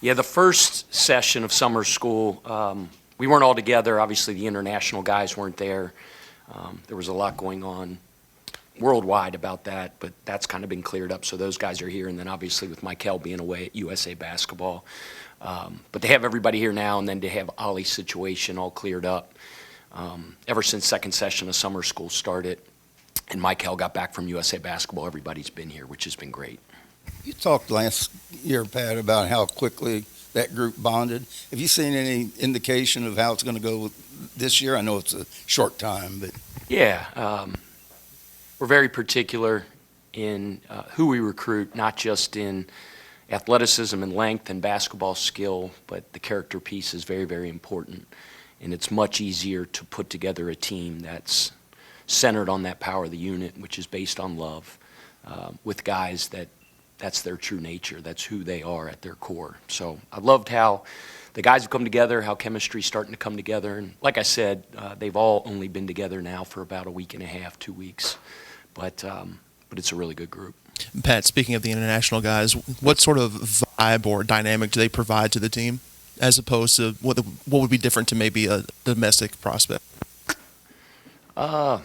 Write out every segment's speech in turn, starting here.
Yeah, the first session of summer school, we weren't all together. Obviously, the international guys weren't there. There was a lot going on worldwide about that, but that's kind of been cleared up. So those guys are here, and then obviously with Michael being away at USA Basketball. But they have everybody here now, and then to have Ollie's situation all cleared up. Ever since second session of summer school started, and Michael got back from USA Basketball, everybody's been here, which has been great. You talked last year, Pat, about how quickly that group bonded. Have you seen any indication of how it's going to go this year? I know it's a short time, but Yeah, we're very particular in who we recruit, not just in athleticism and length and basketball skill, but the character piece is very, very important. And it's much easier to put together a team that's centered on that power of the unit, which is based on love, with guys that's their true nature. That's who they are at their core. So I loved how the guys have come together, how chemistry's starting to come together. And like I said, they've all only been together now for about a week and a half, 2 weeks. But it's a really good group. Pat, speaking of the international guys, what sort of vibe or dynamic do they provide to the team as opposed to what would be different to maybe a domestic prospect? They're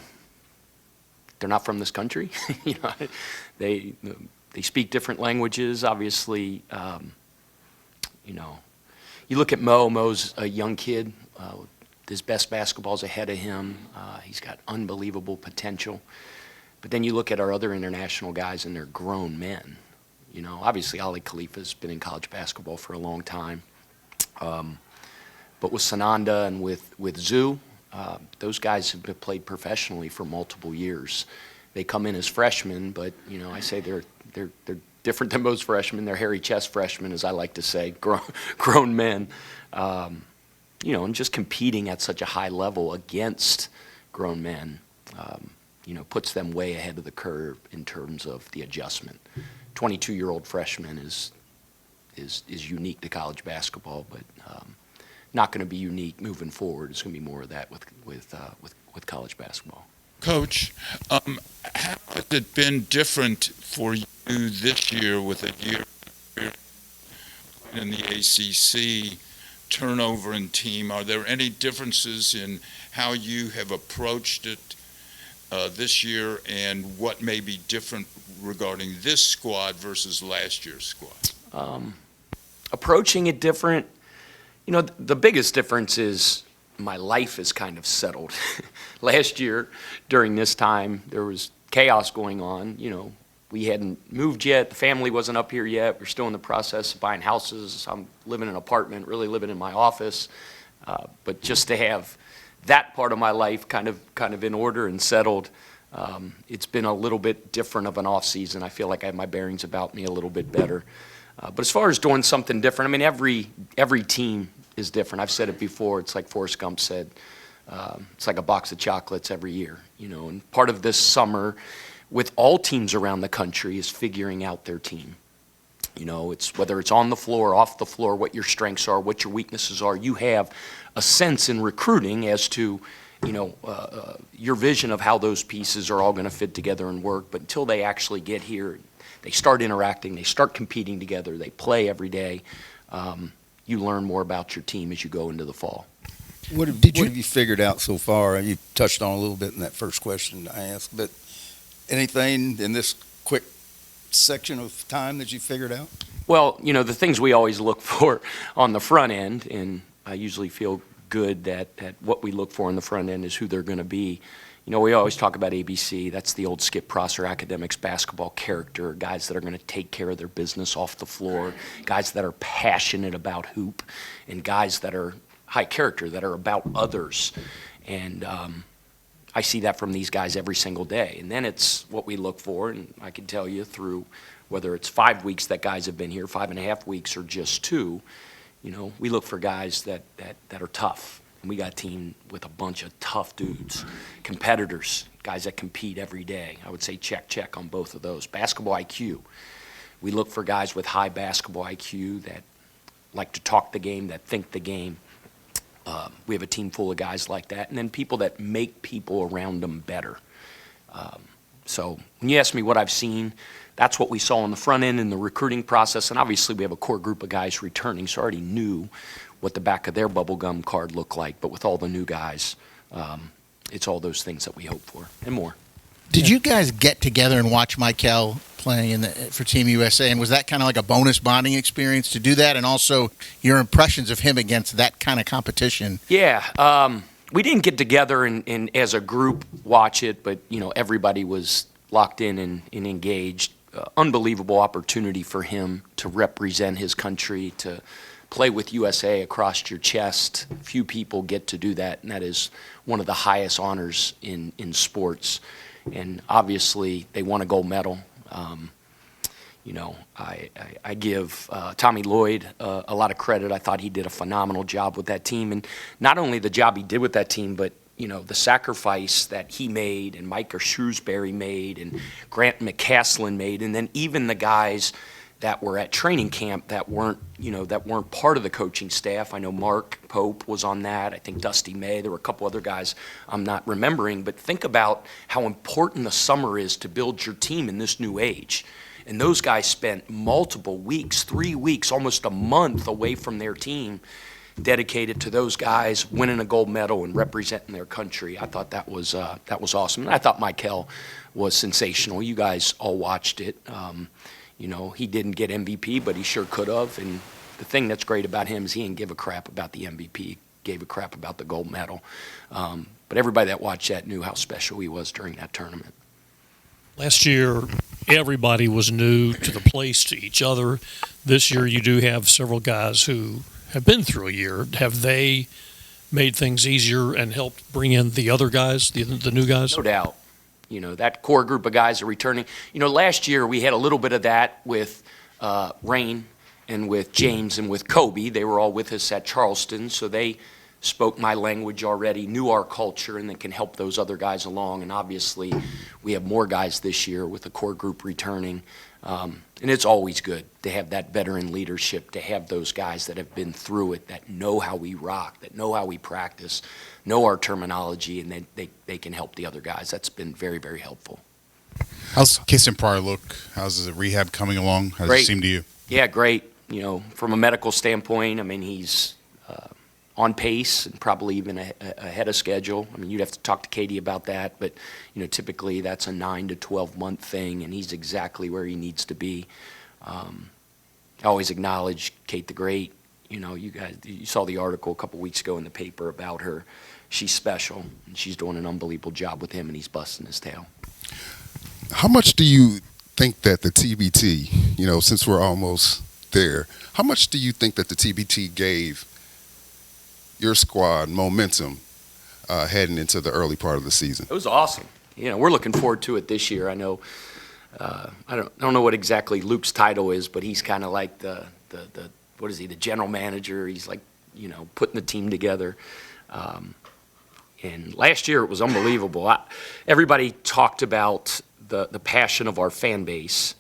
not from this country. You know, they speak different languages. Obviously, you know, you look at Mo. Mo's a young kid. His best basketball's ahead of him. He's got unbelievable potential. But then you look at our other international guys, and they're grown men. You know, obviously, Ali Khalifa's been in college basketball for a long time. But with Sananda and with Zoo, those guys have been played professionally for multiple years. They come in as freshmen, but you know, I say they're different than most freshmen. They're hairy chest freshmen, as I like to say, grown men. You know, and just competing at such a high level against grown men, you know, puts them way ahead of the curve in terms of the adjustment. 22-year-old freshman is unique to college basketball, but not going to be unique moving forward. It's going to be more of that with college basketball. Coach, how has it been different for you this year with a year in the ACC, turnover in team? Are there any differences in how you have approached it this year, and what may be different regarding this squad versus last year's squad? Approaching it different, you know, the biggest difference is my life is kind of settled. Last year, during this time, there was chaos going on. You know, we hadn't moved yet. The family wasn't up here yet. We're still in the process of buying houses. I'm living in an apartment, really living in my office. But just to have that part of my life kind of in order and settled, it's been a little bit different of an off season. I feel like I have my bearings about me a little bit better. But as far as doing something different, I mean, every team is different. I've said it before. It's like Forrest Gump said. It's like a box of chocolates every year, you know. And part of this summer, with all teams around the country, is figuring out their team. You know, it's whether it's on the floor, off the floor, what your strengths are, what your weaknesses are. You have a sense in recruiting as to, you know, your vision of how those pieces are all going to fit together and work. But until they actually get here, they start interacting, they start competing together, they play every day. You learn more about your team as you go into the fall. What have you figured out so far? You touched on a little bit in that first question I asked, but anything in this quick section of time that you figured out? Well, you know, the things we always look for on the front end, and I usually feel good that what we look for on the front end is who they're going to be. You know, we always talk about ABC. That's the old Skip Prosser academics basketball character, guys that are going to take care of their business off the floor, guys that are passionate about hoop, and guys that are high character, that are about others. And I see that from these guys every single day. And then it's what we look for, and I can tell you through whether it's 5 weeks that guys have been here, 5.5 weeks, or just 2, you know, we look for guys that are tough. And we got a team with a bunch of tough dudes, competitors, guys that compete every day. I would say check on both of those. Basketball IQ. We look for guys with high basketball IQ that like to talk the game, that think the game. We have a team full of guys like that. And then people that make people around them better. So when you ask me what I've seen, that's what we saw on the front end in the recruiting process. And obviously we have a core group of guys returning, so I already knew what the back of their bubblegum card looked like. But with all the new guys, it's all those things that we hope for and more. Did you guys get together and watch Michael playing for Team USA? And was that kind of like a bonus bonding experience to do that? And also your impressions of him against that kind of competition? Yeah. We didn't get together and as a group watch it, but, everybody was locked in and engaged. Unbelievable opportunity for him to represent his country, to play with USA across your chest. Few people get to do that, and that is one of the highest honors in sports. And obviously, they won a gold medal. I give Tommy Lloyd a lot of credit. I thought he did a phenomenal job with that team. And not only the job he did with that team, but, the sacrifice that he made and Micah Shrewsbury made and Grant McCaslin made, and then even the guys that were at training camp that weren't part of the coaching staff. I know Mark Pope was on that. I think Dusty May. There were a couple other guys I'm not remembering. But think about how important the summer is to build your team in this new age. And those guys spent multiple weeks, 3 weeks, almost a month away from their team, dedicated to those guys winning a gold medal and representing their country. I thought that was awesome. And I thought Michael was sensational. You guys all watched it. He didn't get MVP, but he sure could have. And the thing that's great about him is he didn't give a crap about the MVP. He gave a crap about the gold medal. But everybody that watched that knew how special he was during that tournament. Last year, everybody was new to the place, to each other. This year, you do have several guys who have been through a year. Have they made things easier and helped bring in the other guys, the new guys? No doubt. That core group of guys are returning. Last year we had a little bit of that with Rain and with James and with Kobe. They were all with us at Charleston, so they spoke my language already, knew our culture, and they can help those other guys along. And obviously we have more guys this year with the core group returning. And it's always good to have that veteran leadership, to have those guys that have been through it, that know how we rock, that know how we practice, know our terminology, and they can help the other guys. That's been very, very helpful. How's Kiss and Prior look? How's the rehab coming along? How does it seem to you? Yeah, great. From a medical standpoint, he's on pace and probably even ahead of schedule. You'd have to talk to Katie about that, but typically that's a 9 to 12 month thing, and he's exactly where he needs to be. I always acknowledge Kate the Great. You saw the article a couple weeks ago in the paper about her. She's special, and she's doing an unbelievable job with him, and he's busting his tail. How much do you think that the TBT, since we're almost there, how much do you think that the TBT gave your squad momentum heading into the early part of the season? It was awesome. We're looking forward to it this year. I know. I don't know what exactly Luke's title is, but he's kind of like the what is he? The general manager. He's like putting the team together. And last year it was unbelievable. Everybody talked about the passion of our fan base.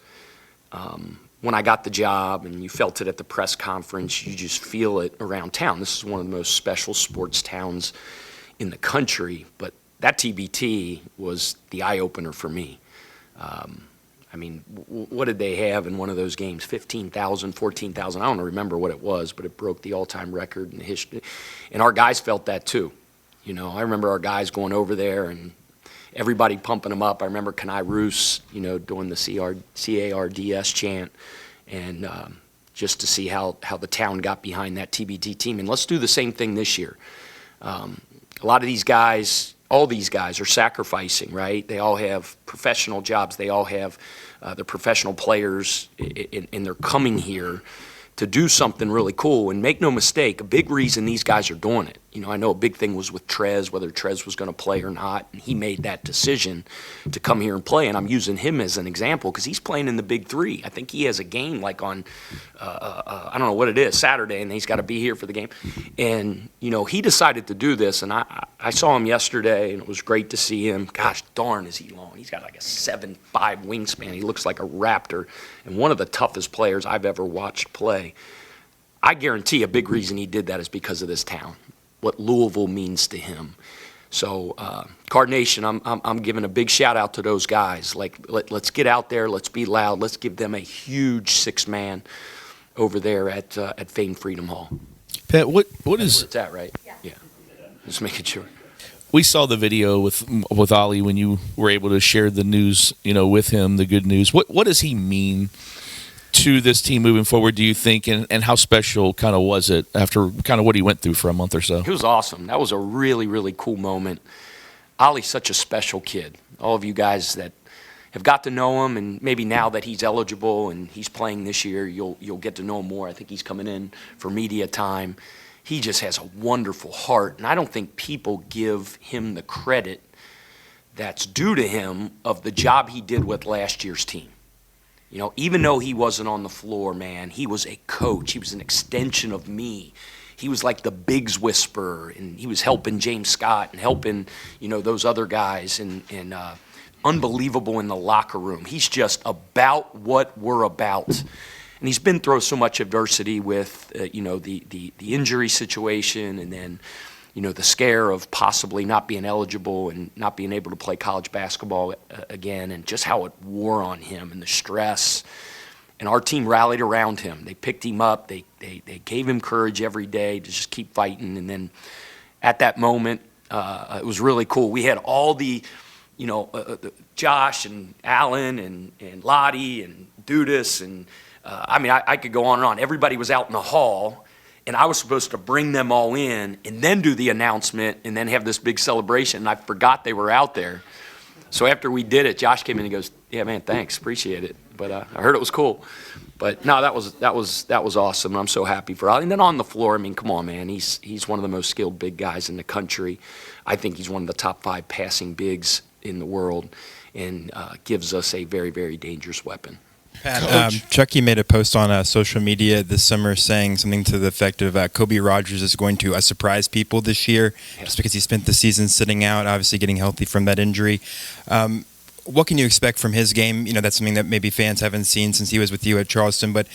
When I got the job, and you felt it at the press conference, you just feel it around town. This is one of the most special sports towns in the country, but that TBT was the eye-opener for me. What did they have in one of those games? 15,000, 14,000? I don't remember what it was, but it broke the all-time record in history. And our guys felt that too. I remember our guys going over there and everybody pumping them up. I remember Kenai Roos, doing the CARDS chant, and just to see how the town got behind that TBT team. And let's do the same thing this year. A lot of these guys, all these guys are sacrificing, right? They all have professional jobs. They all have they're professional players, and they're coming here to do something really cool. And make no mistake, a big reason these guys are doing it. I know a big thing was with Trez, whether Trez was going to play or not, and he made that decision to come here and play. And I'm using him as an example because he's playing in the Big Three. I think he has a game like on, I don't know what it is, Saturday, and he's got to be here for the game. And, he decided to do this, and I saw him yesterday, and it was great to see him. Gosh darn, is he long. He's got like a 7'5" wingspan. He looks like a raptor, and one of the toughest players I've ever watched play. I guarantee a big reason he did that is because of this town, what Louisville means to him. So, Card Nation, I'm giving a big shout out to those guys. Like, let's get out there, let's be loud, let's give them a huge 6-man over there at Fame Freedom Hall. Pat, what That's is? where it's at, right? Yeah. Just making sure. We saw the video with Ollie when you were able to share the news, with him, the good news. What does he mean to this team moving forward, do you think, and how special kind of was it after kind of what he went through for a month or so? It was awesome. That was a really, really cool moment. Ollie's such a special kid. All of you guys that have got to know him, and maybe now that he's eligible and he's playing this year, you'll get to know him more. I think he's coming in for media time. He just has a wonderful heart, and I don't think people give him the credit that's due to him of the job he did with last year's team. Even though he wasn't on the floor, man, he was a coach. He was an extension of me. He was like the Biggs whisperer, and he was helping James Scott and helping, those other guys, and unbelievable in the locker room. He's just about what we're about. And he's been through so much adversity with, the injury situation, and then, the scare of possibly not being eligible and not being able to play college basketball again, and just how it wore on him and the stress. And our team rallied around him. They picked him up. They gave him courage every day to just keep fighting. And then at that moment, it was really cool. We had all the, Josh and Alan and Lottie and Dudas and I could go on and on. Everybody was out in the hall, and I was supposed to bring them all in and then do the announcement and then have this big celebration, and I forgot they were out there. So after we did it, Josh came in and goes, "Yeah, man, thanks, appreciate it." But I heard it was cool. But no, that was awesome. I'm so happy for Ollie. And then on the floor, come on, man, he's one of the most skilled big guys in the country. I think he's one of the top 5 passing bigs in the world, and gives us a very, very dangerous weapon. Pat, Chucky made a post on social media this summer saying something to the effect of Kobe Rogers is going to surprise people this year, just because he spent the season sitting out, obviously getting healthy from that injury. What can you expect from his game? That's something that maybe fans haven't seen since he was with you at Charleston, but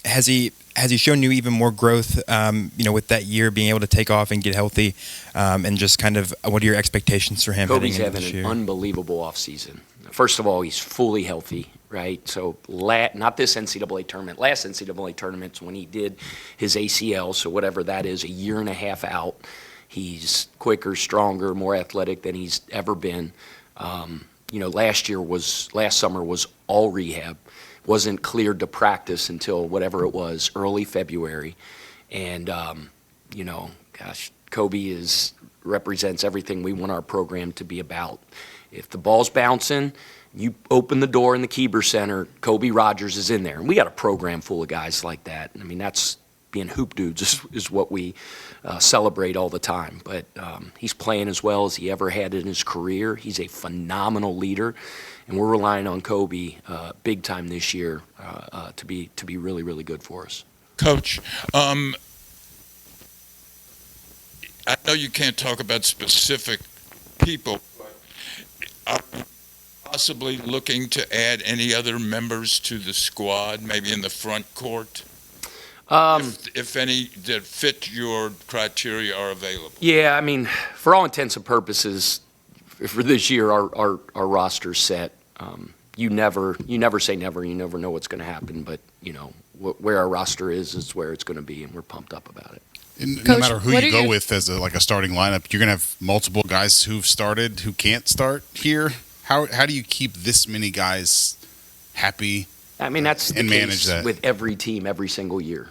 has he shown you even more growth, with that year being able to take off and get healthy, and just kind of what are your expectations for him Kobe's heading into having this an year? unbelievable offseason. First of all, he's fully healthy, right? So not this NCAA tournament, last NCAA tournament's when he did his ACL, so whatever that is, a year and a half out. He's quicker, stronger, more athletic than he's ever been. Last summer was all rehab. Wasn't cleared to practice until whatever it was, early February. And, Kobe represents everything we want our program to be about. If the ball's bouncing, you open the door in the Keeber Center, Kobe Rogers is in there. And we got a program full of guys like that. That's being hoop dudes is what we celebrate all the time. But he's playing as well as he ever had in his career. He's a phenomenal leader, and we're relying on Kobe big time this year to be really, really good for us. Coach, I know you can't talk about specific people, but are you possibly looking to add any other members to the squad, maybe in the front court? If any that fit your criteria are available. Yeah, for all intents and purposes, for this year, our roster's set. You never say never. You never know what's going to happen, but where our roster is where it's going to be, and we're pumped up about it. And Coach, no matter who what you are go your- with as a starting lineup, you're going to have multiple guys who've started who can't start here. How do you keep this many guys happy? That's the and manage case that. with every team every single year.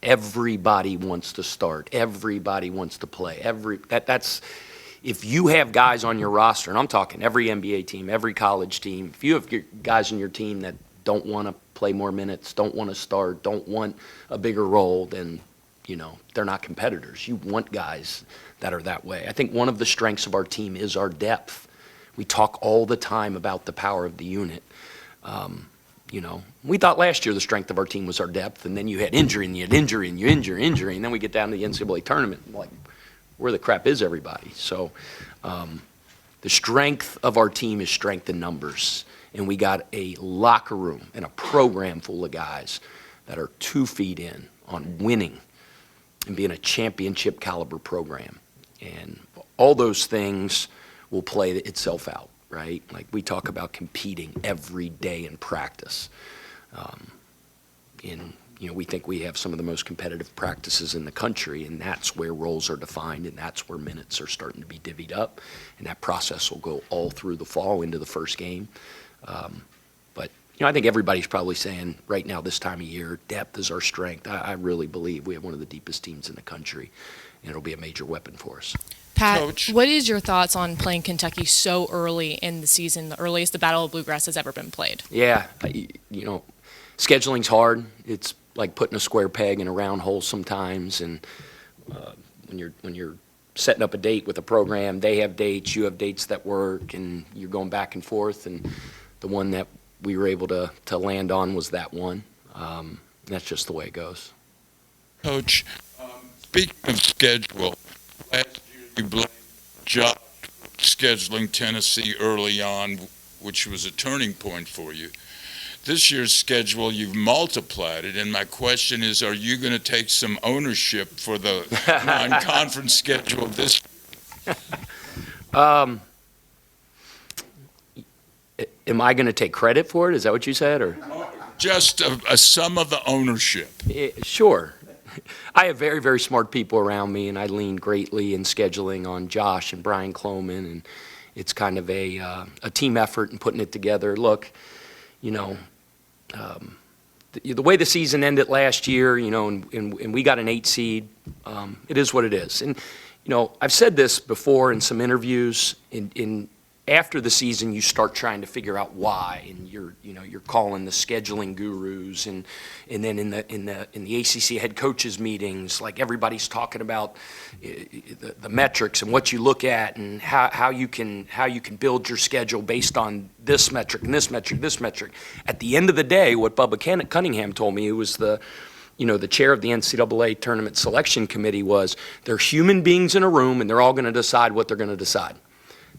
Everybody wants to start. Everybody wants to play. That's if you have guys on your roster, and I'm talking every NBA team, every college team, if you have guys on your team that don't want to play more minutes, don't want to start, don't want a bigger role, then they're not competitors. You want guys that are that way. I think one of the strengths of our team is our depth. We talk all the time about the power of the unit. We thought last year the strength of our team was our depth, and then you had injury, and you had injury, and you injury, and then we get down to the NCAA tournament, and where the crap is everybody? So the strength of our team is strength in numbers, and we got a locker room and a program full of guys that are 2 feet in on winning and being a championship caliber program. And all those things will play itself out, right? Like we talk about competing every day in practice. We think we have some of the most competitive practices in the country, and that's where roles are defined, and that's where minutes are starting to be divvied up, and that process will go all through the fall into the first game. But I think everybody's probably saying right now, this time of year, depth is our strength. I really believe we have one of the deepest teams in the country, and it'll be a major weapon for us. Pat, Coach. what is your thoughts on playing Kentucky so early in the season, the earliest the Battle of Bluegrass has ever been played? Yeah, scheduling's hard. It's like putting a square peg in a round hole sometimes, and when you're setting up a date with a program, they have dates, you have dates that work, and you're going back and forth, and the one that we were able to land on was that one. That's just the way it goes. Coach, speaking of schedule, last year you blamed Josh for scheduling Tennessee early on, which was a turning point for you. This year's schedule, you've multiplied it, and my question is, are you going to take some ownership for the non-conference schedule this year? Am I going to take credit for it? Is that what you said? Or Just some of the ownership. Sure. I have very, very smart people around me, and I lean greatly in scheduling on Josh and Brian Cloman, and it's kind of a team effort in putting it together. Look, the way the season ended last year, and we got an 8 seed, it is what it is. And, I've said this before in some interviews. After the season, you start trying to figure out why, and you're calling the scheduling gurus, and then in the ACC head coaches meetings, like everybody's talking about the metrics and what you look at, and how you can build your schedule based on this metric and this metric, this metric. At the end of the day, what Bubba Cunningham told me, who was the chair of the NCAA tournament selection committee, was they're human beings in a room, and they're all going to decide what they're going to decide.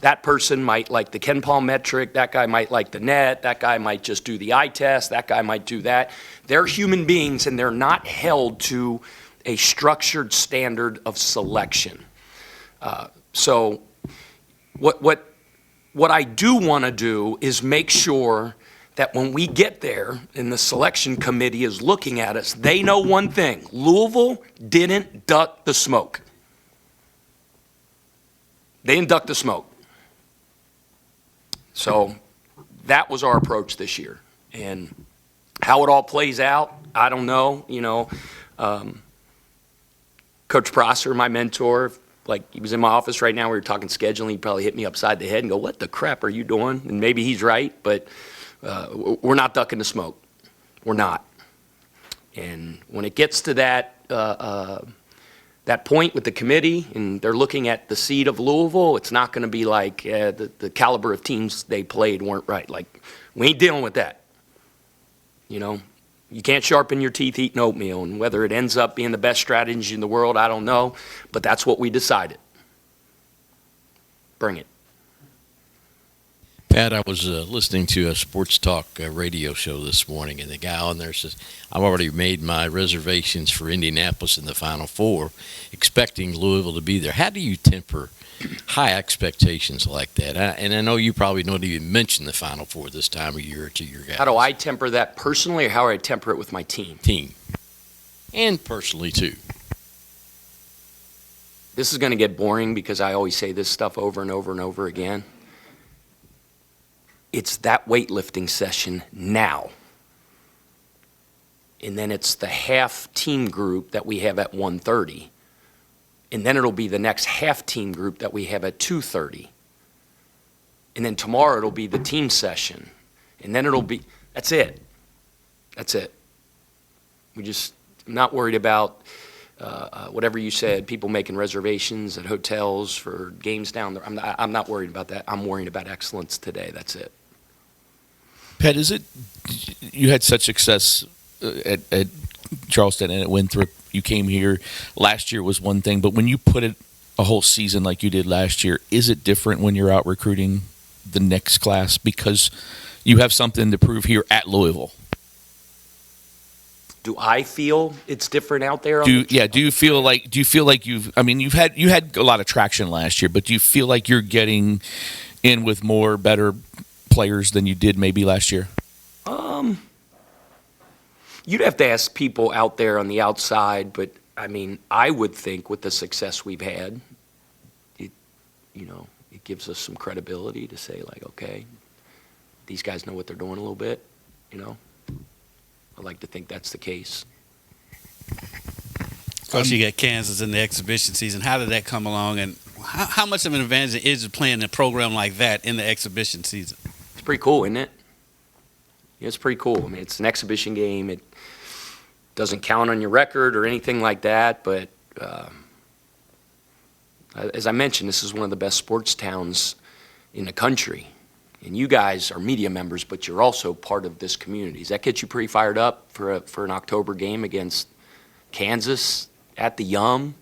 That person might like the Ken Palm metric, that guy might like the net, that guy might just do the eye test, that guy might do that. They're human beings, and they're not held to a structured standard of selection. So what I do want to do is make sure that when we get there and the selection committee is looking at us, they know one thing: Louisville didn't duck the smoke. They didn't duck the smoke. So that was our approach this year. And how it all plays out, I don't know. Coach Prosser, my mentor, like he was in my office right now, we were talking scheduling, he'd probably hit me upside the head and go, "What the crap are you doing?" And maybe he's right, but we're not ducking the smoke. We're not. And when it gets to that point with the committee, and they're looking at the seed of Louisville, it's not going to be like the caliber of teams they played weren't right. Like, we ain't dealing with that. You can't sharpen your teeth eating oatmeal, and whether it ends up being the best strategy in the world, I don't know, but that's what we decided. Bring it. Pat, I was listening to a sports talk radio show this morning, and the guy on there says, "I've already made my reservations for Indianapolis in the Final Four, expecting Louisville to be there." How do you temper high expectations like that? And I know you probably don't even mention the Final Four this time of year to your guys. How do I temper that personally, or how do I temper it with my team? Team. And personally, too. This is going to get boring because I always say this stuff over and over and over again. It's that weightlifting session now. And then it's the half team group that we have at 1:30. And then it'll be the next half team group that we have at 2:30. And then tomorrow it'll be the team session. And then that's it. That's it. I'm not worried about whatever you said, people making reservations at hotels for games down there. I'm not worried about that. I'm worried about excellence today. That's it. Pat, you had such success at Charleston and at Winthrop. You came here. Last year was one thing, but when you put it a whole season like you did last year, is it different when you're out recruiting the next class because you have something to prove here at Louisville? Do I feel it's different out there? Do you feel like you've? I mean, you had a lot of traction last year, but do you feel like you're getting in with better players than you did maybe last year? You'd have to ask people out there on the outside, but I mean, I would think with the success we've had, it gives us some credibility to say like, okay, these guys know what they're doing a little bit, I like to think that's the case. Coach, you got Kansas in the exhibition season. How did that come along, and how much of an advantage is it playing a program like that in the exhibition season? It's pretty cool, isn't it? Yeah, it's pretty cool. I mean, it's an exhibition game. It doesn't count on your record or anything like that, but as I mentioned, this is one of the best sports towns in the country. And you guys are media members, but you're also part of this community. Does that get you pretty fired up for an October game against Kansas at the Yum?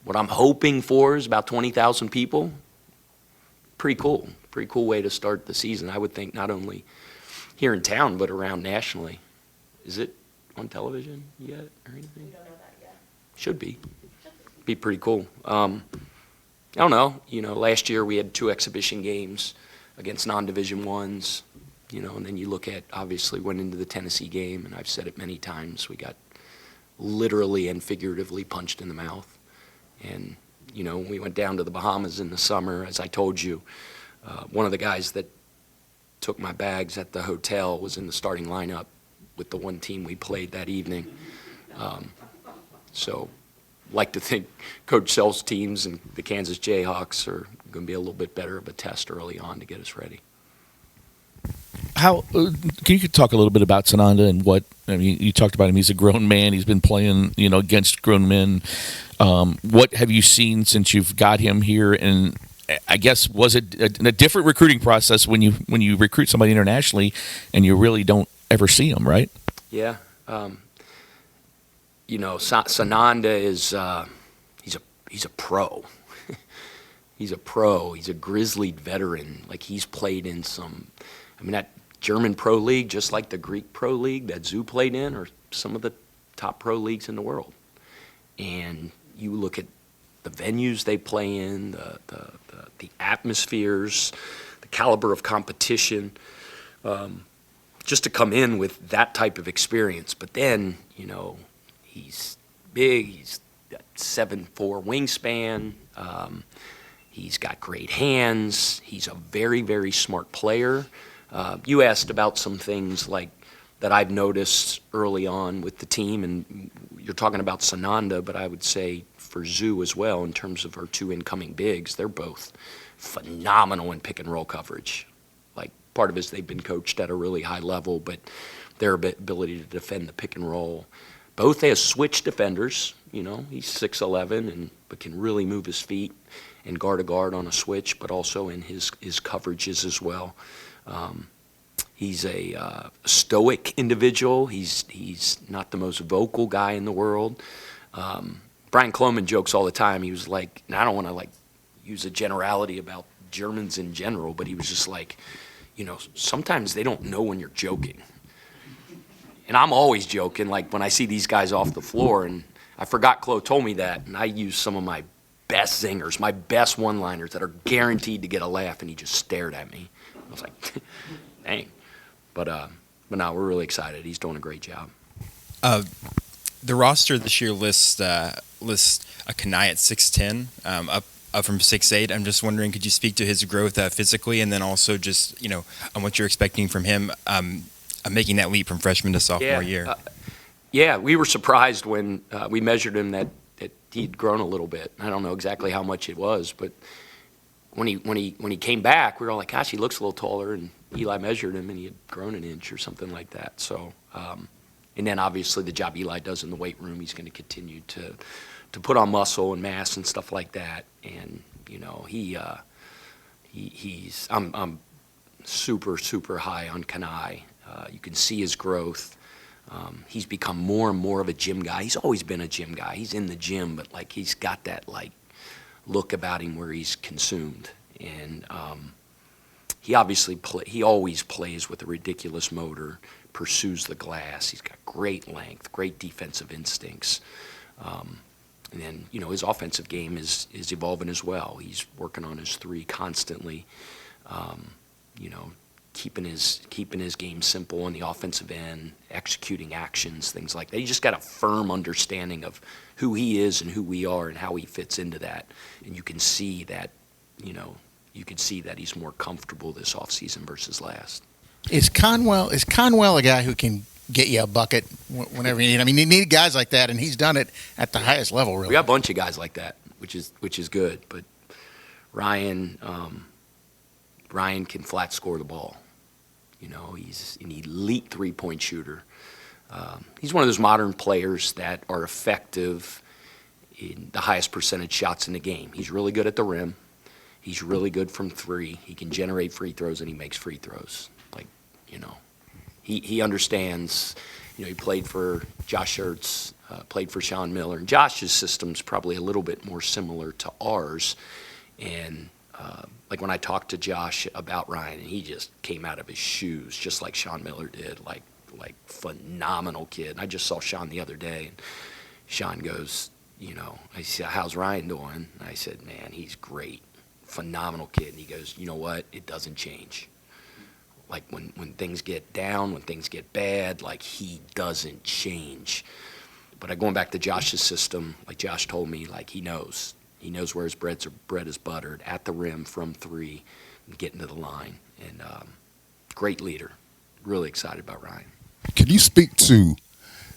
What I'm hoping for is about 20,000 people. Pretty cool. Pretty cool way to start the season, I would think, not only here in town, but around nationally. Is it on television yet or anything? We don't know that yet. Should be. Be pretty cool. I don't know. Last year we had 2 exhibition games against non-Division I's, and then you look at, obviously, went into the Tennessee game, and I've said it many times, we got literally and figuratively punched in the mouth. And, when we went down to the Bahamas in the summer, as I told you, one of the guys that took my bags at the hotel was in the starting lineup with the one team we played that evening. So like to think Coach Sells' teams and the Kansas Jayhawks are going to be a little bit better of a test early on to get us ready. How can you talk a little bit about Sananda and you talked about him? He's a grown man. He's been playing, against grown men. What have you seen since you've got him here? And I guess was it a different recruiting process when you recruit somebody internationally and you really don't ever see them, right? Yeah. Sananda is he's a pro. He's a pro. He's a grizzlied veteran. Like, he's played in that German pro league, just like the Greek pro league that Zoo played in, are some of the top pro leagues in the world. And you look at the venues they play in, the atmospheres, the caliber of competition, just to come in with that type of experience. But then, he's big, he's got 7'4" wingspan, he's got great hands, he's a very, very smart player. You asked about some things like that I've noticed early on with the team, and you're talking about Sananda, but I would say for Zoo as well, in terms of our 2 incoming bigs, they're both phenomenal in pick and roll coverage. Like, part of it is they've been coached at a really high level, but their ability to defend the pick and roll. Both as switch defenders, he's 6'11", but can really move his feet and guard a guard on a switch, but also in his coverages as well. He's a stoic individual. He's not the most vocal guy in the world. Brian Cloman jokes all the time. He was like, and I don't want to use a generality about Germans in general, but he was just like, sometimes they don't know when you're joking. And I'm always joking, like when I see these guys off the floor, and I forgot Chloe told me that, and I use some of my best zingers, my best one-liners that are guaranteed to get a laugh, and he just stared at me. I was like, dang. But no, we're really excited. He's doing a great job. The roster this year lists a Kanai at 6'10", up from 6'8". I'm just wondering, could you speak to his growth physically, and then also just on what you're expecting from him making that leap from freshman to sophomore year? Yeah, we were surprised when we measured him that he'd grown a little bit. I don't know exactly how much it was, but when he came back, we were all like, gosh, he looks a little taller. And Eli measured him, and he had grown an inch or something like that. So, and then obviously the job Eli does in the weight room, he's going to continue to put on muscle and mass and stuff like that. And I'm super, super high on Kanai. You can see his growth. He's become more and more of a gym guy. He's always been a gym guy. He's in the gym, but he's got that look about him where he's consumed. And he obviously he always plays with a ridiculous motor, pursues the glass. He's got great length, great defensive instincts. And then, his offensive game is evolving as well. He's working on his three constantly, keeping his game simple on the offensive end, executing actions, things like that. He just got a firm understanding of who he is and who we are and how he fits into that. And you can see that, he's more comfortable this offseason versus last. Is Conwell a guy who can get you a bucket whenever you need? I mean, you need guys like that, and he's done it at the highest level, really. We got a bunch of guys like that, which is good. But Ryan can flat score the ball. He's an elite three-point shooter. He's one of those modern players that are effective in the highest percentage shots in the game. He's really good at the rim. He's really good from three. He can generate free throws, and he makes free throws. He understands. He played for Josh Ertz, played for Sean Miller. And Josh's system's probably a little bit more similar to ours. And when I talked to Josh about Ryan, and he just came out of his shoes, just like Sean Miller did, like phenomenal kid. And I just saw Sean the other day, and Sean goes, I said, "How's Ryan doing?" And I said, "Man, he's great, phenomenal kid." And he goes, "You know what? It doesn't change. Like when things get down, when things get bad, like he doesn't change." But going back to Josh's system, like Josh told me, like he knows where his bread is buttered, at the rim from three, and getting to the line. And great leader. Really excited about Ryan. Can you speak to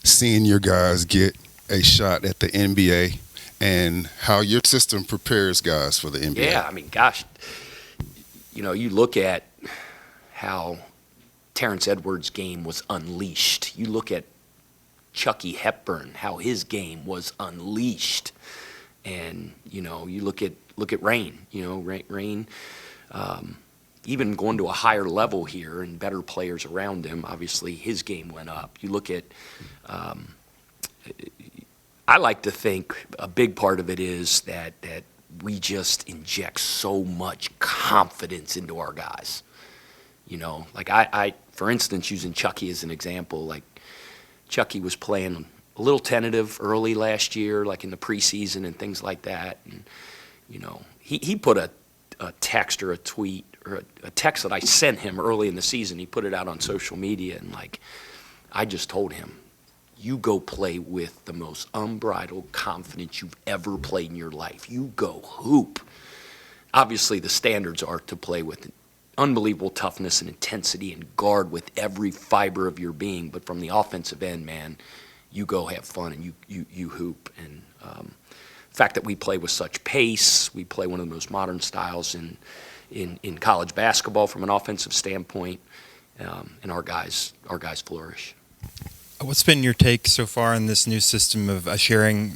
seeing your guys get a shot at the NBA and how your system prepares guys for the NBA? Yeah, I mean, gosh, you look at how Terrence Edwards' game was unleashed. You look at Chucky Hepburn, how his game was unleashed. And, you look at Rain, Rain, even going to a higher level here and better players around him, obviously his game went up. You look at, I like to think a big part of it is that we just inject so much confidence into our guys. I for instance, using Chucky as an example, like Chucky was playing a little tentative early last year, like in the preseason and things like that. And, he put a text or a tweet or a text that I sent him early in the season. He put it out on social media, and I just told him, you go play with the most unbridled confidence you've ever played in your life. You go hoop. Obviously, the standards are to play with unbelievable toughness and intensity and guard with every fiber of your being. But from the offensive end, man, you go have fun and you hoop. And the fact that we play with such pace, we play one of the most modern styles in college basketball from an offensive standpoint, and our guys flourish. What's been your take so far on this new system of sharing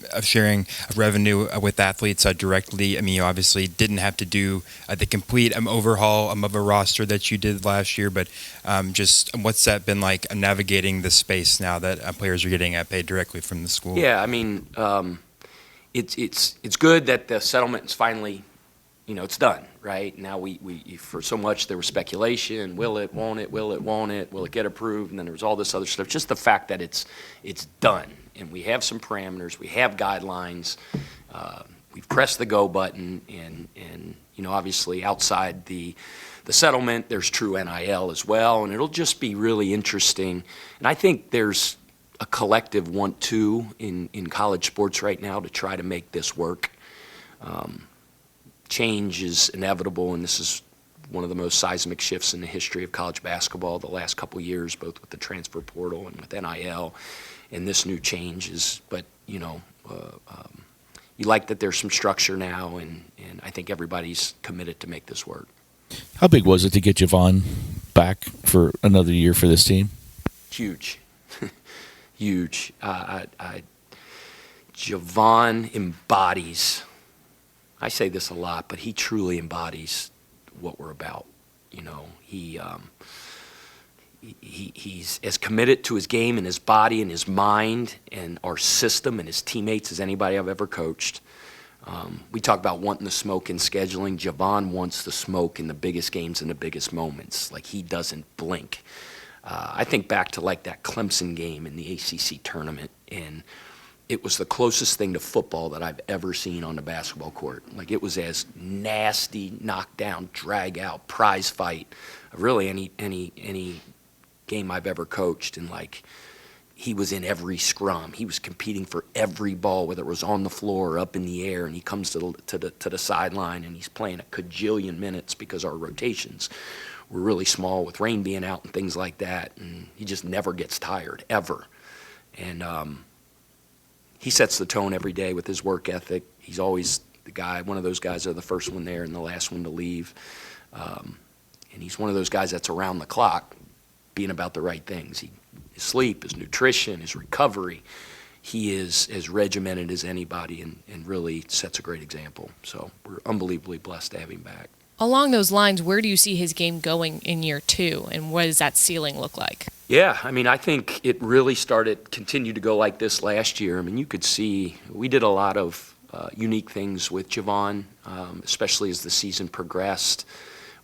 revenue with athletes directly? I mean, you obviously didn't have to do the complete overhaul of a roster that you did last year, but just what's that been like navigating the space now that players are getting paid directly from the school? Yeah, I mean, it's good that the settlement is finally, it's done, right? Now we for so much there was speculation, will it, won't it, will it get approved, and then there was all this other stuff. Just the fact that it's done, and we have some parameters, we have guidelines, we've pressed the go button, and obviously outside the settlement, there's true NIL as well, and it'll just be really interesting. And I think there's a collective want-to in college sports right now to try to make this work. Change is inevitable, and this is one of the most seismic shifts in the history of college basketball the last couple years, both with the transfer portal and with NIL, and this new change is, but, you like that there's some structure now, and I think everybody's committed to make this work. How big was it to get Javon back for another year for this team? Huge. Huge. Javon embodies, I say this a lot, but he truly embodies what we're about. He's as committed to his game and his body and his mind and our system and his teammates as anybody I've ever coached. We talk about wanting the smoke in scheduling. Javon wants the smoke in the biggest games and the biggest moments. Like, he doesn't blink. I think back to like that Clemson game in the ACC tournament, and it was the closest thing to football that I've ever seen on the basketball court. Like, it was as nasty, knockdown, drag out, prize fight, really any game I've ever coached. And like, he was in every scrum. He was competing for every ball, whether it was on the floor or up in the air. And he comes to the sideline, and he's playing a cajillion minutes because our rotations were really small with rain being out and things like that. And he just never gets tired, ever. And he sets the tone every day with his work ethic. He's always the guy, one of those guys that are the first one there and the last one to leave. And he's one of those guys that's around the clock being about the right things. His sleep, his nutrition, his recovery. He is as regimented as anybody and really sets a great example. So we're unbelievably blessed to have him back. Along those lines, where do you see his game going in year 2, and what does that ceiling look like? Yeah, I mean, I think it really continued to go like this last year. I mean, you could see we did a lot of unique things with Javon, especially as the season progressed.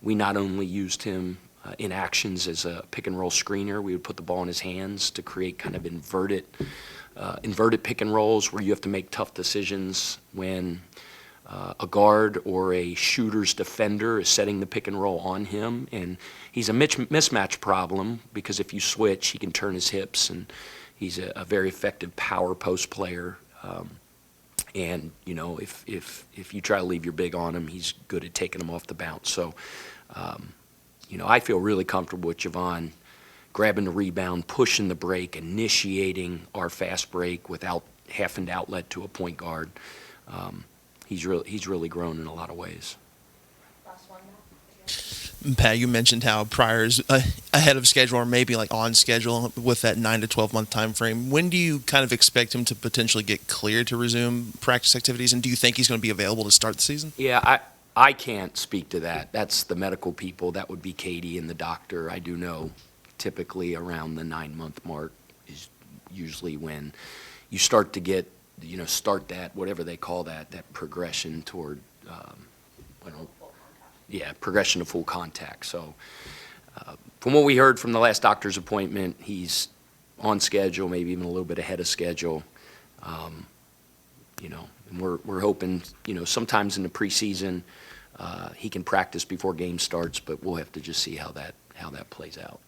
We not only used him in actions as a pick and roll screener, we would put the ball in his hands to create kind of inverted pick and rolls where you have to make tough decisions when a guard or a shooter's defender is setting the pick and roll on him. And he's a mismatch problem because if you switch, he can turn his hips, and he's a very effective power post player. And, you know, if you try to leave your big on him, he's good at taking them off the bounce. So, you know, I feel really comfortable with Javon grabbing the rebound, pushing the break, initiating our fast break without having to outlet to a point guard. He's really grown in a lot of ways. Pat, you mentioned how Pryor's ahead of schedule or maybe like on schedule with that 9 to 12 month time frame. When do you kind of expect him to potentially get cleared to resume practice activities, and do you think he's going to be available to start the season? Yeah, I can't speak to that. That's the medical people. That would be Katie and the doctor. I do know typically around the 9-month mark is usually when you start to get, you know, start that, whatever they call that progression toward, progression to full contact. So from what we heard from the last doctor's appointment, he's on schedule, maybe even a little bit ahead of schedule. You know, and we're hoping, you know, sometimes in the preseason he can practice before game starts, but we'll have to just see how that plays out.